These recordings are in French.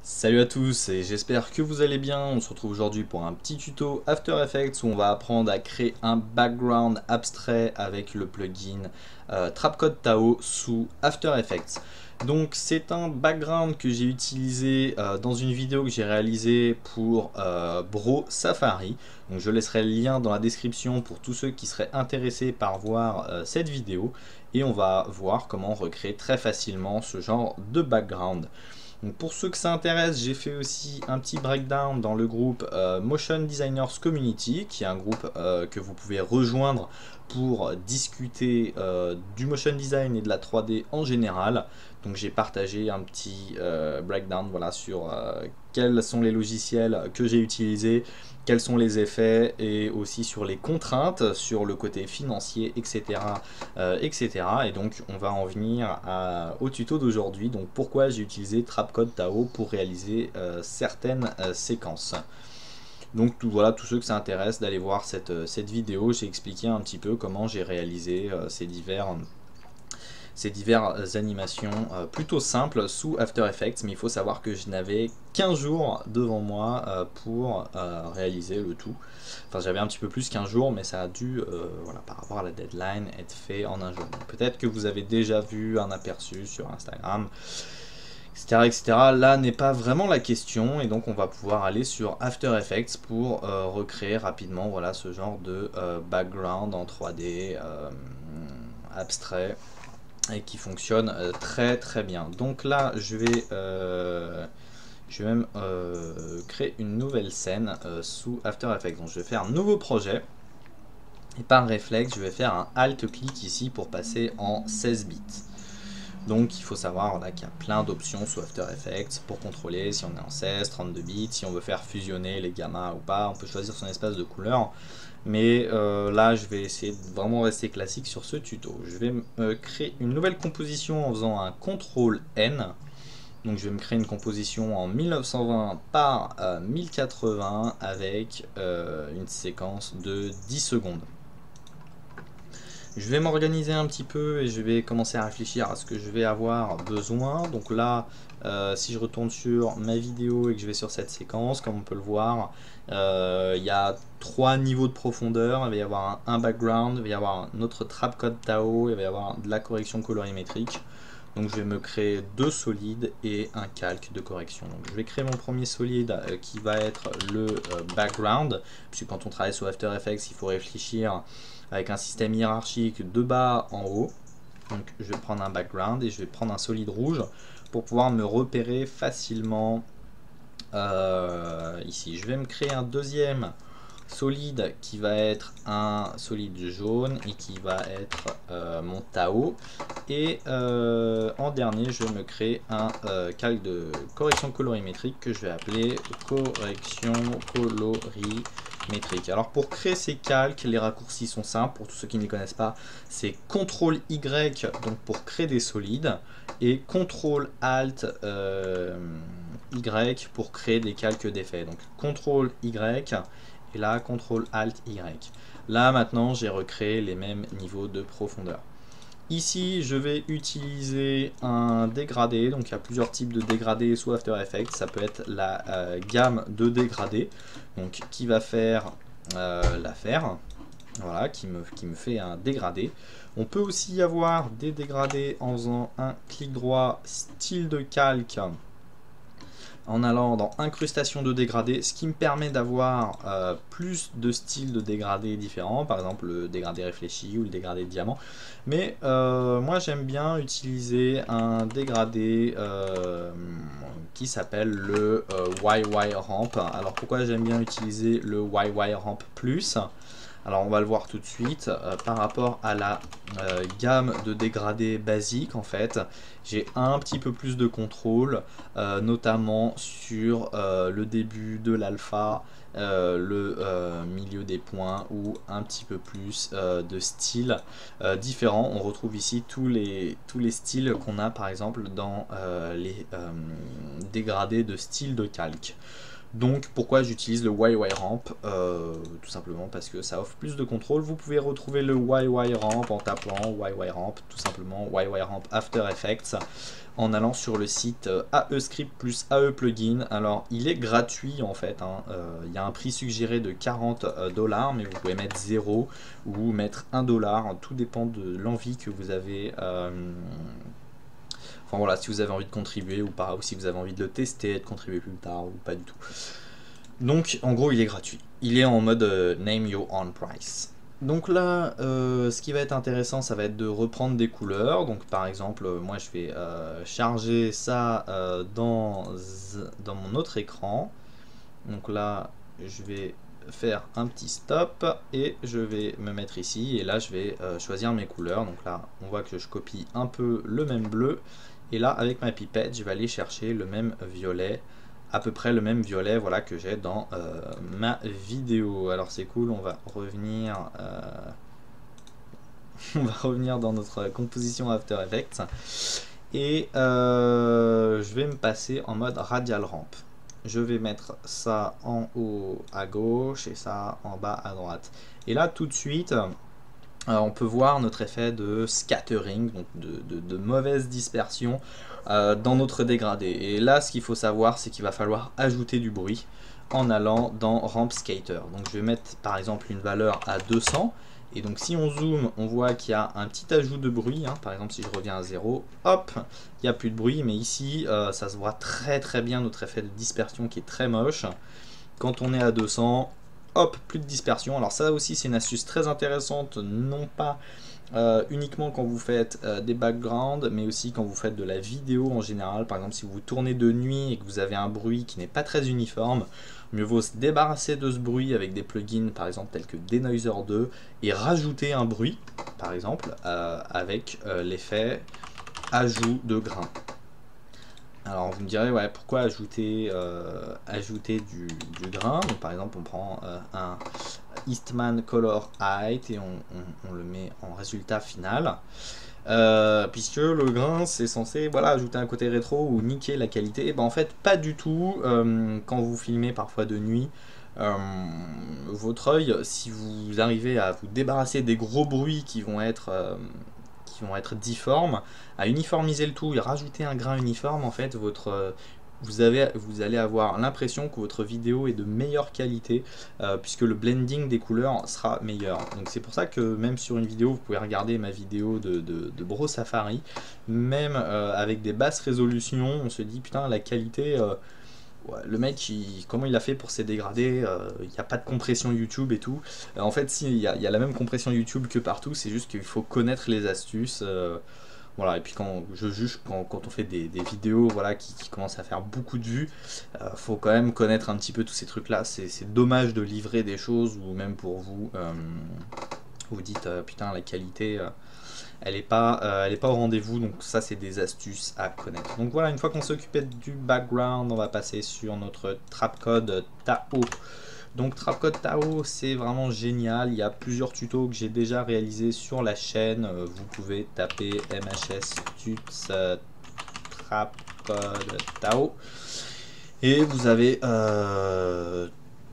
Salut à tous et j'espère que vous allez bien. On se retrouve aujourd'hui pour un petit tuto After Effects où on va apprendre à créer un background abstrait avec le plugin Trapcode Tao sous After Effects. Donc c'est un background que j'ai utilisé dans une vidéo que j'ai réalisée pour Bro Safari. Donc je laisserai le lien dans la description pour tous ceux qui seraient intéressés par voir cette vidéo. Et on va voir comment recréer très facilement ce genre de background. Donc pour ceux que ça intéresse, j'ai fait aussi un petit breakdown dans le groupe Motion Designers Community, qui est un groupe que vous pouvez rejoindre pour discuter du motion design et de la 3D en général. Donc j'ai partagé un petit breakdown voilà, sur quels sont les logiciels que j'ai utilisés, quels sont les effets et aussi sur les contraintes, sur le côté financier, etc. etc. Et donc on va en venir au tuto d'aujourd'hui, donc pourquoi j'ai utilisé Trapcode Tao pour réaliser certaines séquences. Donc voilà, tous ceux que ça intéresse d'aller voir cette vidéo, j'ai expliqué un petit peu comment j'ai réalisé ces diverses animations plutôt simples sous After Effects, mais il faut savoir que je n'avais qu'un jour devant moi pour réaliser le tout. Enfin j'avais un petit peu plus qu'un jour, mais ça a dû, voilà, par rapport à la deadline, être fait en un jour. Peut-être que vous avez déjà vu un aperçu sur Instagram, etc. etc. Là n'est pas vraiment la question, et donc on va pouvoir aller sur After Effects pour recréer rapidement voilà, ce genre de background en 3D abstrait et qui fonctionne très très bien. Donc là je vais même créer une nouvelle scène sous After Effects. Donc je vais faire un nouveau projet et par réflexe je vais faire un Alt clic ici pour passer en 16 bits. Donc il faut savoir voilà, qu'il y a plein d'options sous After Effects pour contrôler si on est en 16, 32 bits, si on veut faire fusionner les gammas ou pas, on peut choisir son espace de couleur. Mais là je vais essayer de vraiment rester classique sur ce tuto. Je vais créer une nouvelle composition en faisant un CTRL N. Donc je vais me créer une composition en 1920 par 1080 avec une séquence de 10 secondes. Je vais m'organiser un petit peu et je vais commencer à réfléchir à ce que je vais avoir besoin. Donc là, si je retourne sur ma vidéo et que je vais sur cette séquence, comme on peut le voir, il y a 3 niveaux de profondeur. Il va y avoir un background, il va y avoir notre Trapcode Tao, il va y avoir de la correction colorimétrique. Donc je vais me créer 2 solides et un calque de correction. Donc je vais créer mon premier solide qui va être le background, puisque quand on travaille sur After Effects, il faut réfléchir avec un système hiérarchique de bas en haut. Donc je vais prendre un background et je vais prendre un solide rouge pour pouvoir me repérer facilement ici. Je vais me créer un deuxième solide qui va être un solide jaune et qui va être mon Tao, et en dernier je vais me créer un calque de correction colorimétrique que je vais appeler correction colorimétrique. Alors pour créer ces calques, les raccourcis sont simples pour tous ceux qui ne les connaissent pas, c'est CTRL Y donc pour créer des solides et CTRL ALT Y pour créer des calques d'effets. Donc CTRL Y et là CTRL ALT Y. Là maintenant j'ai recréé les mêmes niveaux de profondeur. Ici je vais utiliser un dégradé, donc il y a plusieurs types de dégradés sous After Effects. Ça peut être la gamme de dégradés, donc qui va faire l'affaire, voilà, qui me fait un dégradé. On peut aussi avoir des dégradés en faisant un clic droit, style de calque, en allant dans incrustation de dégradés, ce qui me permet d'avoir plus de styles de dégradés différents, par exemple le dégradé réfléchi ou le dégradé diamant. Mais moi j'aime bien utiliser un dégradé qui s'appelle le YY Ramp. Alors pourquoi j'aime bien utiliser le YY Ramp Plus? Alors on va le voir tout de suite, par rapport à la gamme de dégradés basique, en fait, j'ai un petit peu plus de contrôle, notamment sur le début de l'alpha, le milieu des points, ou un petit peu plus de styles différents. On retrouve ici tous les styles qu'on a par exemple dans les dégradés de style de calque. Donc pourquoi j'utilise le YY-Ramp, tout simplement parce que ça offre plus de contrôle. Vous pouvez retrouver le YY-Ramp en tapant YY-Ramp, tout simplement YY-Ramp After Effects, en allant sur le site AEscript plus AE Plugin. Alors il est gratuit en fait, hein. Il y a un prix suggéré de 40 $, mais vous pouvez mettre 0 ou mettre 1 $, tout dépend de l'envie que vous avez. Enfin voilà, si vous avez envie de contribuer ou pas, ou si vous avez envie de le tester, de contribuer plus tard ou pas du tout. Donc en gros il est gratuit, il est en mode name your own price. Donc là, ce qui va être intéressant, ça va être de reprendre des couleurs. Donc par exemple, moi je vais charger ça dans mon autre écran. Donc là, je vais faire un petit stop et je vais me mettre ici. Et là, je vais choisir mes couleurs. Donc là, on voit que je copie un peu le même bleu. Et là, avec ma pipette, je vais aller chercher le même violet, à peu près le même violet, voilà, que j'ai dans ma vidéo. Alors c'est cool, on va revenir dans notre composition After Effects et je vais me passer en mode radial ramp. Je vais mettre ça en haut à gauche et ça en bas à droite. Et là tout de suite on peut voir notre effet de scattering, donc de mauvaise dispersion dans notre dégradé. Et là, ce qu'il faut savoir, c'est qu'il va falloir ajouter du bruit en allant dans Ramp Skater. Donc je vais mettre par exemple une valeur à 200. Et donc si on zoome, on voit qu'il y a un petit ajout de bruit. Par exemple, si je reviens à 0, hop, il n'y a plus de bruit. Mais ici, ça se voit très très bien notre effet de dispersion qui est très moche. Quand on est à 200... hop, plus de dispersion. Alors ça aussi c'est une astuce très intéressante, non pas uniquement quand vous faites des backgrounds, mais aussi quand vous faites de la vidéo en général. Par exemple, si vous tournez de nuit et que vous avez un bruit qui n'est pas très uniforme, mieux vaut se débarrasser de ce bruit avec des plugins par exemple tels que Denoiser 2 et rajouter un bruit, par exemple, avec l'effet ajout de grain. Alors vous me direz, ouais, pourquoi ajouter du grain? Donc, par exemple, on prend un Eastman Color Height et on le met en résultat final. Puisque le grain, c'est censé ajouter un côté rétro ou niquer la qualité. Et ben, en fait, pas du tout. Quand vous filmez parfois de nuit, votre œil, si vous arrivez à vous débarrasser des gros bruits qui vont être difformes, à uniformiser le tout et rajouter un grain uniforme, en fait vous allez avoir l'impression que votre vidéo est de meilleure qualité puisque le blending des couleurs sera meilleur. Donc c'est pour ça que même sur une vidéo, vous pouvez regarder ma vidéo de Bro Safari, même avec des basses résolutions, on se dit putain la qualité... ouais, le mec, comment il a fait pour ses dégradés? Il n'y a pas de compression YouTube et tout. En fait, si, il y a la même compression YouTube que partout, c'est juste qu'il faut connaître les astuces. Voilà, et puis quand je juge, quand on fait des vidéos qui commencent à faire beaucoup de vues, faut quand même connaître un petit peu tous ces trucs-là. C'est dommage de livrer des choses, ou même pour vous, vous dites putain, la qualité... elle n'est pas au rendez-vous, donc ça c'est des astuces à connaître. Donc voilà, une fois qu'on s'est occupé du background, on va passer sur notre trapcode Tao. Donc trapcode Tao, c'est vraiment génial, il y a plusieurs tutos que j'ai déjà réalisés sur la chaîne. Vous pouvez taper MHS tuts trapcode Tao et vous avez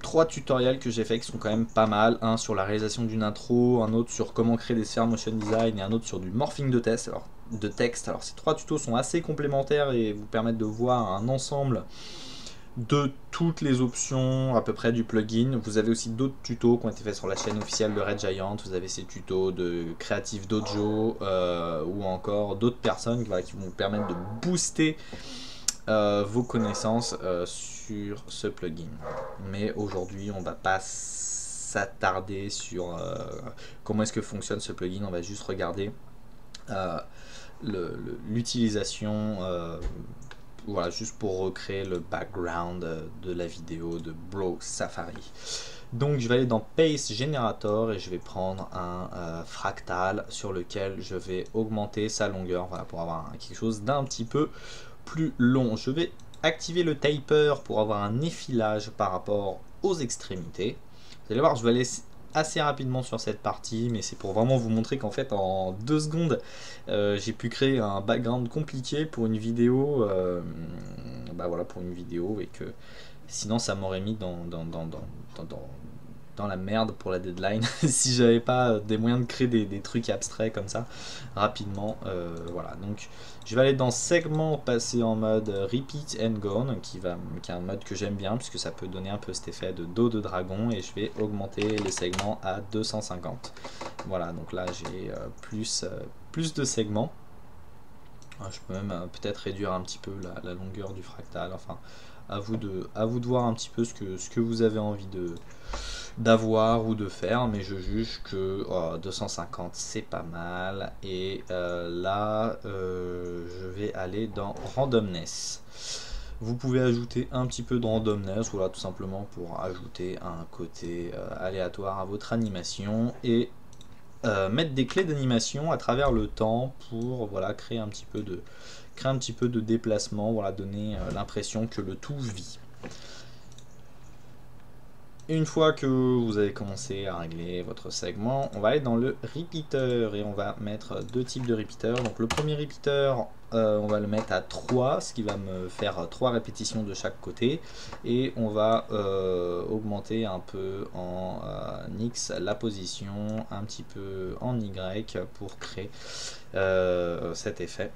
3 tutoriels que j'ai fait qui sont quand même pas mal. Un sur la réalisation d'une intro, un autre sur comment créer des sphères motion design et un autre sur du morphing de texte. Alors ces 3 tutos sont assez complémentaires et vous permettent de voir un ensemble de toutes les options à peu près du plugin. Vous avez aussi d'autres tutos qui ont été faits sur la chaîne officielle de Red Giant. Vous avez ces tutos de Creative Dojo ou encore d'autres personnes qui vont vous permettre de booster vos connaissances sur ce plugin. Mais aujourd'hui on va pas s'attarder sur comment est-ce que fonctionne ce plugin. On va juste regarder l'utilisation, voilà, juste pour recréer le background de la vidéo de Bro Safari. Donc je vais aller dans Pace Generator et je vais prendre un fractal sur lequel je vais augmenter sa longueur, voilà, pour avoir quelque chose d'un petit peu plus long. Je vais activer le taper pour avoir un effilage par rapport aux extrémités. Vous allez voir, je vais aller assez rapidement sur cette partie, mais c'est pour vraiment vous montrer qu'en fait en 2 secondes j'ai pu créer un background compliqué pour une vidéo, voilà, pour une vidéo, et que Sinon ça m'aurait mis dans la merde pour la deadline si j'avais pas des moyens de créer des trucs abstraits comme ça rapidement. Voilà, donc je vais aller dans segment, passer en mode repeat and gone, qui est un mode que j'aime bien puisque ça peut donner un peu cet effet de dos de dragon, et je vais augmenter les segments à 250. Voilà, donc là j'ai plus de segments. Je peux même peut-être réduire un petit peu la longueur du fractal, enfin à vous de voir un petit peu ce que vous avez envie d'avoir ou de faire, mais je juge que 250 c'est pas mal. Et là je vais aller dans randomness. Vous pouvez ajouter un petit peu de randomness, voilà, tout simplement pour ajouter un côté aléatoire à votre animation, et mettre des clés d'animation à travers le temps pour voilà, créer un petit peu de déplacement, voilà, donner l'impression que le tout vit. Une fois que vous avez commencé à régler votre segment, on va aller dans le repeater et on va mettre deux types de repeaters. Donc le premier repeater, on va le mettre à 3, ce qui va me faire 3 répétitions de chaque côté, et on va augmenter un peu en X la position, un petit peu en Y pour créer cet effet.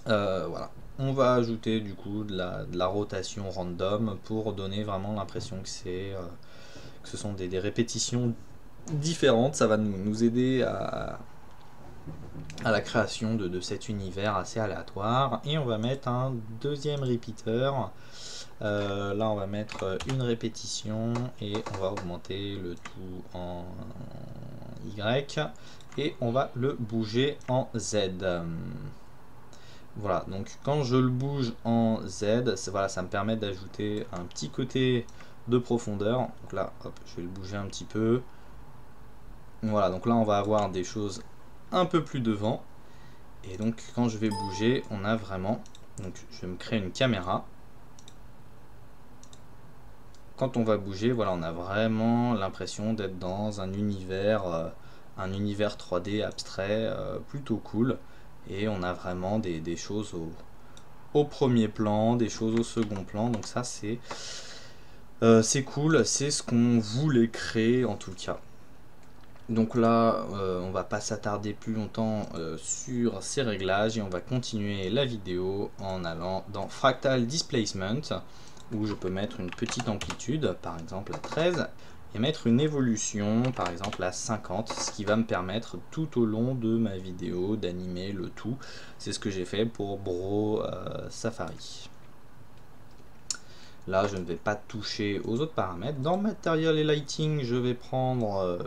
Voilà. On va ajouter du coup de la rotation random pour donner vraiment l'impression que ce sont des répétitions différentes. Ça va nous aider à la création de cet univers assez aléatoire. Et on va mettre un deuxième repeater. Là on va mettre une répétition et on va augmenter le tout en Y et on va le bouger en Z. Voilà, donc quand je le bouge en Z, voilà, ça me permet d'ajouter un petit côté de profondeur. Donc là, hop, je vais le bouger un petit peu. Voilà, donc là on va avoir des choses un peu plus devant. Et donc quand je vais bouger, on a vraiment... Donc je vais me créer une caméra. Quand on va bouger, voilà, on a vraiment l'impression d'être dans un univers 3D abstrait, plutôt cool. Et on a vraiment des choses au premier plan, des choses au second plan, donc ça c'est cool, c'est ce qu'on voulait créer en tout cas. Donc là on va pas s'attarder plus longtemps sur ces réglages et on va continuer la vidéo en allant dans Fractal Displacement, où je peux mettre une petite amplitude, par exemple à 13, et mettre une évolution par exemple à 50, ce qui va me permettre tout au long de ma vidéo d'animer le tout. C'est ce que j'ai fait pour Bro Safari. Là je ne vais pas toucher aux autres paramètres. Dans Material et Lighting, je vais prendre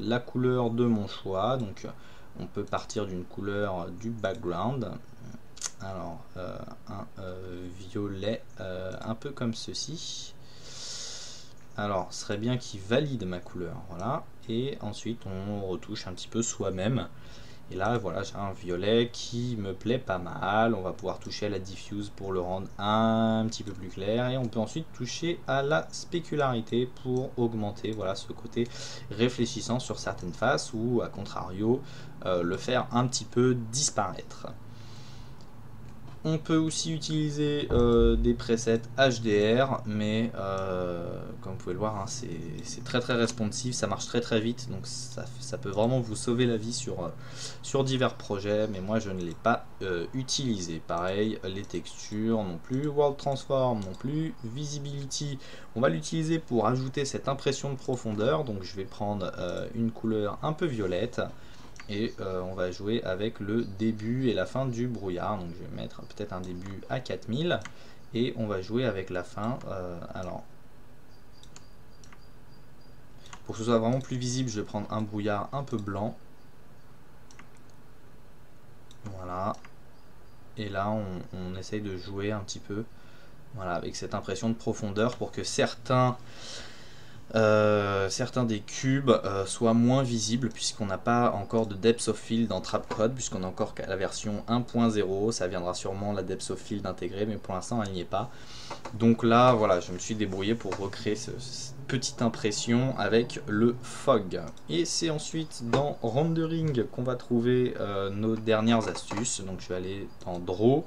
la couleur de mon choix. Donc on peut partir d'une couleur du background. Alors un violet un peu comme ceci. Alors, ce serait bien qu'il valide ma couleur, voilà. Et ensuite, on retouche un petit peu soi-même. Et là, voilà, j'ai un violet qui me plaît pas mal. On va pouvoir toucher à la diffuse pour le rendre un petit peu plus clair. Et on peut ensuite toucher à la spécularité pour augmenter, voilà, ce côté réfléchissant sur certaines faces, ou à contrario, le faire un petit peu disparaître. On peut aussi utiliser des presets HDR, mais comme vous pouvez le voir, hein, c'est très responsive, ça marche très vite, donc ça peut vraiment vous sauver la vie sur divers projets, mais moi je ne l'ai pas utilisé. Pareil, les textures non plus, World Transform non plus, Visibility, on va l'utiliser pour ajouter cette impression de profondeur, donc je vais prendre une couleur un peu violette. Et on va jouer avec le début et la fin du brouillard. Donc je vais mettre peut-être un début à 4000 et on va jouer avec la fin. Alors pour que ce soit vraiment plus visible, je vais prendre un brouillard un peu blanc. Voilà. Et là on essaye de jouer un petit peu, voilà, avec cette impression de profondeur pour que certains des cubes soient moins visibles, puisqu'on n'a pas encore de depth of field dans Trapcode, puisqu'on est encore qu'à la version 1.0. ça viendra sûrement la depth of field intégrée, mais pour l'instant elle n'y est pas. Donc là voilà, je me suis débrouillé pour recréer cette petite impression avec le fog. Et c'est ensuite dans rendering qu'on va trouver nos dernières astuces. Donc je vais aller dans Draw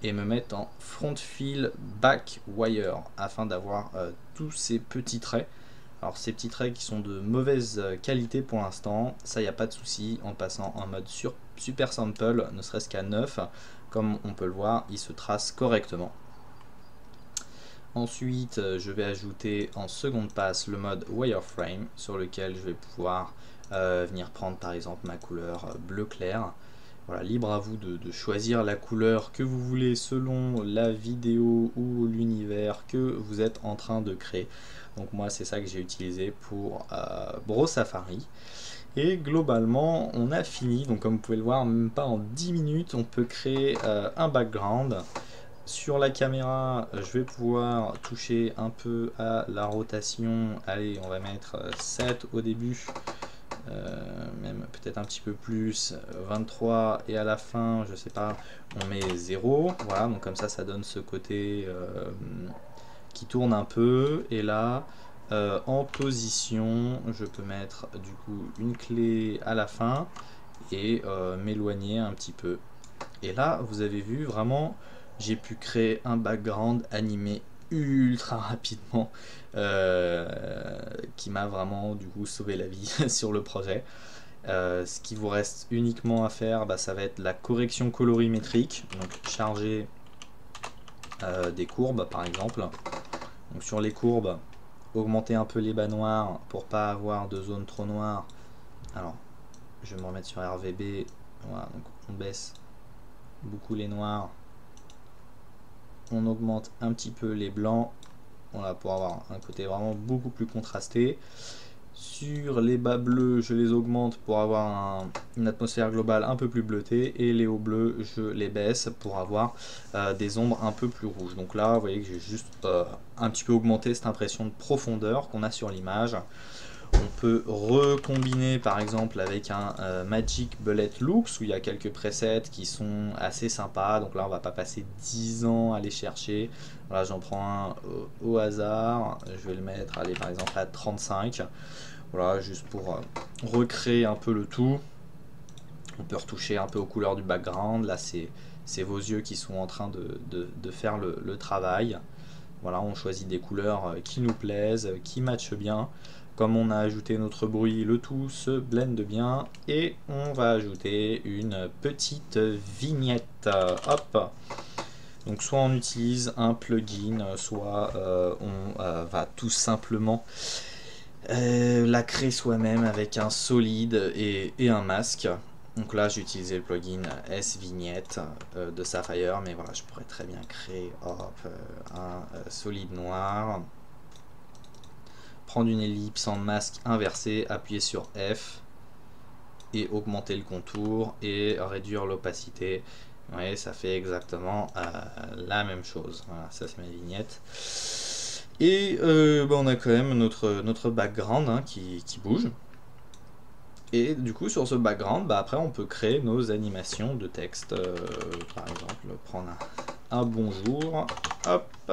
et me mettre en front fill back wire afin d'avoir tous ces petits traits. Alors ces petits traits qui sont de mauvaise qualité pour l'instant, ça il n'y a pas de souci, en passant en mode super sample, ne serait-ce qu'à 9, comme on peut le voir, il se trace correctement. Ensuite, je vais ajouter en seconde passe le mode wireframe sur lequel je vais pouvoir venir prendre par exemple ma couleur bleu clair. Voilà, libre à vous de choisir la couleur que vous voulez selon la vidéo ou l'univers que vous êtes en train de créer. Donc moi c'est ça que j'ai utilisé pour Bro Safari. Et globalement on a fini, donc comme vous pouvez le voir, même pas en 10 minutes on peut créer un background. Sur la caméra, je vais pouvoir toucher un peu à la rotation. Allez, on va mettre 7 au début. Même peut-être un petit peu plus, 23, et à la fin je sais pas, on met 0, voilà, donc comme ça ça donne ce côté qui tourne un peu. Et là en position je peux mettre du coup une clé à la fin et m'éloigner un petit peu, et là vous avez vu vraiment j'ai pu créer un background animé ultra rapidement qui m'a vraiment du coup sauvé la vie sur le projet. Ce qui vous reste uniquement à faire, ça va être la correction colorimétrique, donc charger des courbes par exemple. Donc sur les courbes, augmenter un peu les bas noirs pour pas avoir de zone trop noire. Alors je vais me remettre sur RVB, voilà, donc on baisse beaucoup les noirs, on augmente un petit peu les blancs, voilà, pour avoir un côté vraiment beaucoup plus contrasté. Sur les bas bleus, je les augmente pour avoir une atmosphère globale un peu plus bleutée, et les hauts bleus, je les baisse pour avoir des ombres un peu plus rouges. Donc là, vous voyez que j'ai juste un petit peu augmenté cette impression de profondeur qu'on a sur l'image. On peut recombiner par exemple avec un Magic Bullet Loops où il y a quelques presets qui sont assez sympas. Donc là on va pas passer 10 ans à les chercher. Voilà, j'en prends un au hasard, je vais le mettre, allez, par exemple à 35. Voilà, juste pour recréer un peu le tout. On peut retoucher un peu aux couleurs du background. Là c'est vos yeux qui sont en train de faire le travail. Voilà, on choisit des couleurs qui nous plaisent, qui matchent bien. Comme on a ajouté notre bruit, le tout se blende bien, et on va ajouter une petite vignette. Hop. Donc soit on utilise un plugin, soit on va tout simplement la créer soi-même avec un solide et un masque. Donc là j'ai utilisé le plugin S-Vignette de Sapphire, mais voilà, je pourrais très bien créer un solide noir, prendre une ellipse en masque inversé, appuyer sur F et augmenter le contour et réduire l'opacité. Vous voyez, ça fait exactement la même chose. Voilà, ça c'est ma vignette. Et on a quand même notre background qui bouge. Et du coup sur ce background, après on peut créer nos animations de texte. Par exemple, prendre un bonjour, hop,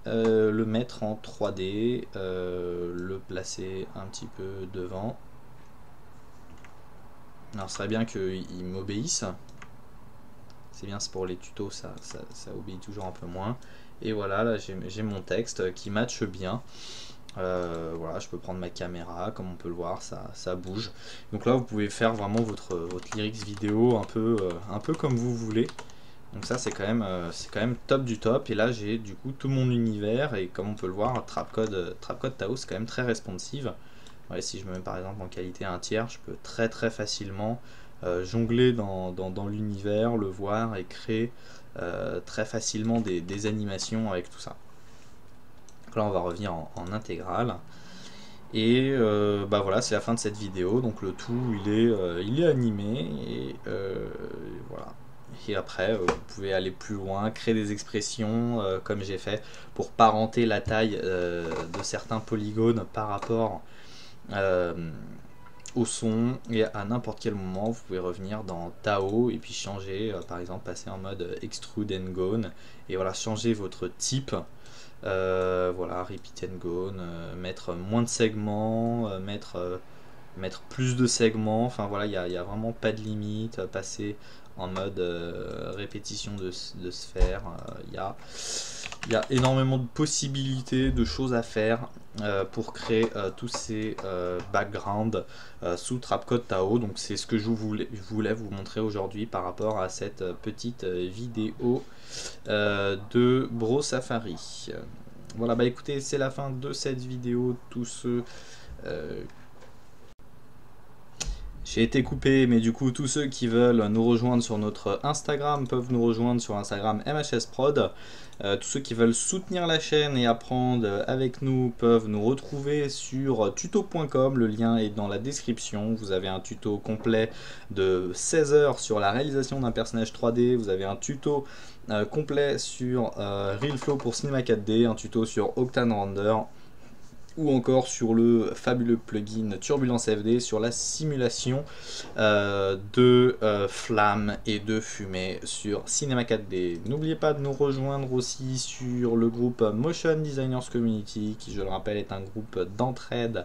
le mettre en 3D, le placer un petit peu devant. Alors ce serait bien qu'il m'obéisse. C'est bien, c'est pour les tutos, ça obéit toujours un peu moins. Et voilà, là j'ai mon texte qui matche bien. Voilà, je peux prendre ma caméra, comme on peut le voir, ça bouge. Donc là vous pouvez faire vraiment votre lyrics vidéo un peu comme vous voulez. Donc ça c'est quand même top du top. Et là j'ai du coup tout mon univers, et comme on peut le voir, Trapcode Taos c'est quand même très responsive. Ouais, si je me mets par exemple en qualité 1 tiers, je peux très facilement jongler dans l'univers, le voir et créer très facilement des animations avec tout ça. Donc là on va revenir en intégrale. Et voilà, c'est la fin de cette vidéo. Donc le tout il est animé, et voilà. Et après vous pouvez aller plus loin, créer des expressions comme j'ai fait pour parenter la taille de certains polygones par rapport au son, et à n'importe quel moment vous pouvez revenir dans Tao et puis changer, par exemple passer en mode Extrude and Gone, et voilà, changer votre type. Voilà, repeat and gone, mettre moins de segments, mettre plus de segments, enfin voilà, il n'y a vraiment pas de limite, passer en mode répétition de sphères. Il y a énormément de possibilités, de choses à faire pour créer tous ces backgrounds sous Trapcode Tao. Donc c'est ce que je voulais vous montrer aujourd'hui par rapport à cette petite vidéo de Bro Safari. Voilà, bah écoutez, c'est la fin de cette vidéo. Tous ceux j'ai été coupé, mais du coup, tous ceux qui veulent nous rejoindre sur notre Instagram peuvent nous rejoindre sur Instagram MHSprod. Tous ceux qui veulent soutenir la chaîne et apprendre avec nous peuvent nous retrouver sur tuto.com. Le lien est dans la description. Vous avez un tuto complet de 16 heures sur la réalisation d'un personnage 3D. Vous avez un tuto complet sur RealFlow pour Cinema 4D, un tuto sur Octane Render, ou encore sur le fabuleux plugin Turbulence FD sur la simulation de flammes et de fumée sur Cinema 4D. N'oubliez pas de nous rejoindre aussi sur le groupe Motion Designers Community, qui, je le rappelle, est un groupe d'entraide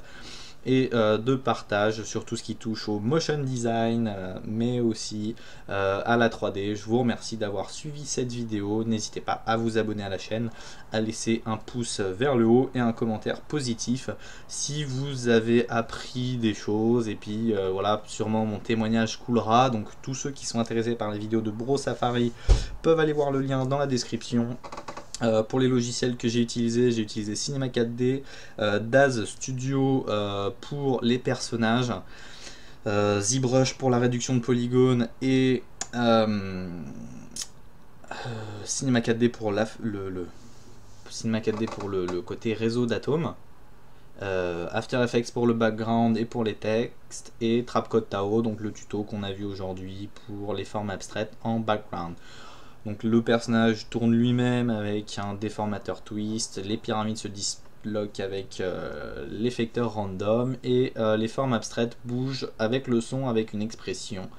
et de partage sur tout ce qui touche au motion design, mais aussi à la 3D. Je vous remercie d'avoir suivi cette vidéo. N'hésitez pas à vous abonner à la chaîne, à laisser un pouce vers le haut et un commentaire positif si vous avez appris des choses. Et puis voilà, sûrement mon témoignage coulera. Donc tous ceux qui sont intéressés par les vidéos de Bro Safari peuvent aller voir le lien dans la description. Pour les logiciels que j'ai utilisé Cinema 4D, Daz Studio pour les personnages, ZBrush pour la réduction de polygones et Cinema 4D pour Cinema 4D pour le côté réseau d'atomes, After Effects pour le background et pour les textes, et Trapcode Tao, donc le tuto qu'on a vu aujourd'hui pour les formes abstraites en background. Donc le personnage tourne lui-même avec un déformateur twist, les pyramides se disloquent avec l'effecteur random, et les formes abstraites bougent avec le son, avec une expression.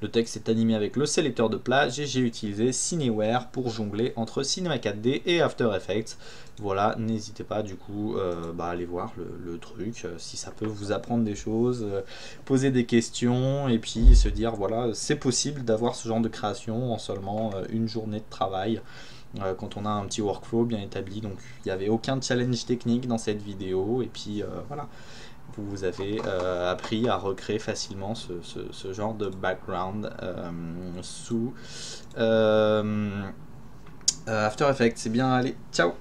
Le texte est animé avec le sélecteur de plage et j'ai utilisé Cineware pour jongler entre Cinema 4D et After Effects. Voilà, n'hésitez pas du coup à aller voir le truc, si ça peut vous apprendre des choses, poser des questions et puis se dire voilà, c'est possible d'avoir ce genre de création en seulement une journée de travail. Quand on a un petit workflow bien établi. Donc il n'y avait aucun challenge technique dans cette vidéo, et puis voilà, vous avez appris à recréer facilement ce genre de background sous After Effects. C'est bien, allez, ciao!